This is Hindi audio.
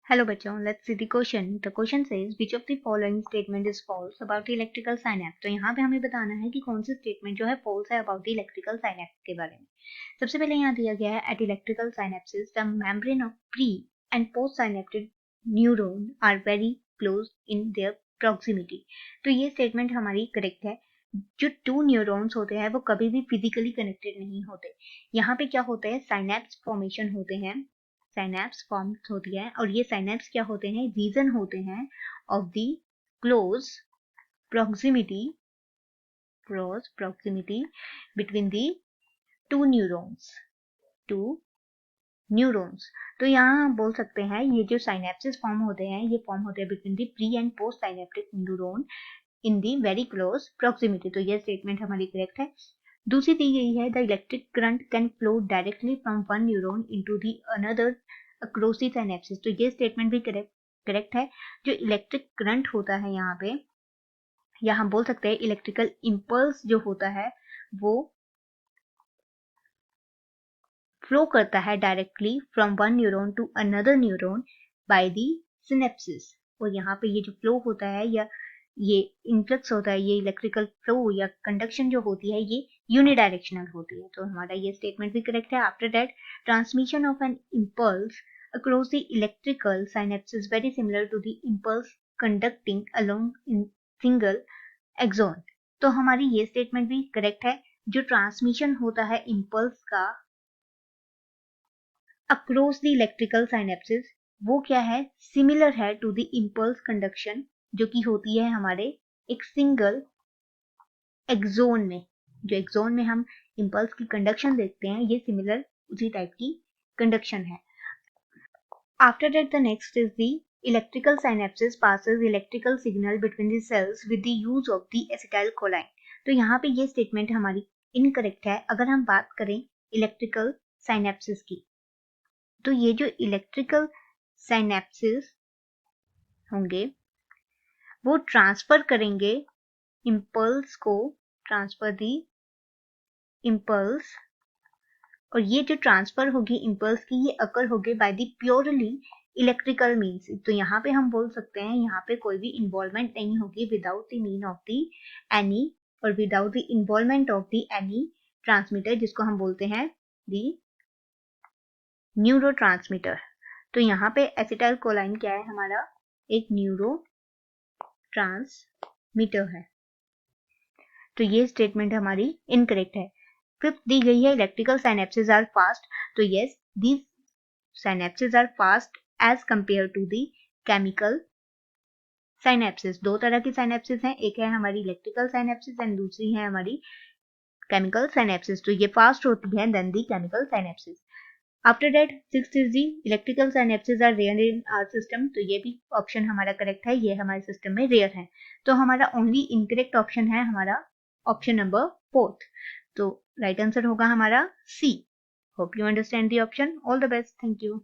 Hello बच्चों, let's see the question. The question says which of the following statement is false about the electrical synapse. तो यहाँ पे हमें बताना है कि कौन सी स्टेटमेंट जो है false है about the electrical synapse के बारे में. सबसे पहले यहाँ दिया गया है at electrical synapses the membrane of pre and post synaptic neuron are very close in their proximity. तो ये स्टेटमेंट हमारी करेक्ट है. जो टू न्यूरॉन्स होते हैं वो कभी भी फिजिकली कनेक्टेड नहीं होते. यहाँ पे क्या होता है, साइनेप्स फॉर्मेशन होते हैं, साइनेप्स फॉर्म होती है और ये साइनेप्स क्या होते हैं, रीजन होते हैं of the close proximity between the two neurons. तो यहाँ हम बोल सकते हैं ये जो साइनेप्सिस फॉर्म होते हैं ये फॉर्म होते हैं between the pre and post synaptic neuron in the very close proximity. तो ये स्टेटमेंट हमारी करेक्ट है. दूसरी दी गई है the electric current can flow directly from one neuron into the another across the synapses. तो ये स्टेटमेंट भी करेक्ट है. जो इलेक्ट्रिक करंट होता है यहाँ पे, या हम बोल सकते हैं इलेक्ट्रिकल इंपल्स जो होता है वो फ्लो करता है directly from one neuron to another neuron by the synapsis. और यहाँ पे ये जो फ्लो होता है या ये इन्फ्लक्स होता है, ये इलेक्ट्रिकल फ्लो या कंडक्शन जो होती है ये यूनिडायरेक्शनल होती है. तो हमारा ये स्टेटमेंट भी करेक्ट है. After that transmission of an impulse across the electrical synapsis very similar to the impulse conducting along in single axon. तो हमारी ये स्टेटमेंट भी करेक्ट है. जो ट्रांसमिशन होता है इम्पल्स का अक्रॉस द इलेक्ट्रिकल सिनेप्सिस वो क्या है, सिमिलर है टू द इम्पल्स कंडक्शन जो कि होती है हमारे एक सिंगल एक्सोन में. जो एक्सोन में हम इंपल्स की कंडक्शन देखते हैं ये सिमिलर उसी टाइप की कंडक्शन है. After that the next is the electrical synapsis passes electrical signal between the cells with the use of the acetylcholine. तो यहाँ पे ये स्टेटमेंट हमारी इनकरेक्ट है. अगर हम बात करें इलेक्ट्रिकल सिनेप्सिस की, तो ये जो इलेक्ट्रिकल सिनेप्सिस होंगे वो ट्रांसफर करेंगे इम्पल्स को, ट्रांसफर दी इम्पल्स, और ये जो ट्रांसफर होगी इम्पल्स की ये अकर होगी by the purely electrical means. तो यहाँ पे हम बोल सकते हैं यहाँ पे कोई भी इन्वॉल्वमेंट नहीं होगी without the mean of the any और without the involvement of the any transmitter जिसको हम बोलते हैं द न्यूरो ट्रांसमीटर. तो यहाँ पे एसिटाइल कोलाइन क्या है, हमारा एक न्यूरो ट्रांसमीटर है. तो ये स्टेटमेंट हमारी इनकरेक्ट है. फिफ्थ दी गई है इलेक्ट्रिकल सिनेप्सिस आर फास्ट. तो yes, these synapsis are fast as compare to the chemical synapsis. दो तरह की सिनेप्सिस हैं, एक है हमारी इलेक्ट्रिकल सिनेप्सिस एंड दूसरी है हमारी केमिकल सिनेप्सिस. तो ये फास्ट होती है than the chemical synapsis. After that sixth is the electrical synapsis are rare in our system. तो ये भी ऑप्शन हमारा करेक्ट है, ये हमारे सिस्टम में रेयर है. तो हमारा ओनली इनकरेक्ट ऑप्शन है हमारा ऑप्शन नंबर 4. तो राइट आंसर होगा हमारा C. Hope you understand the option. All the best. Thank you.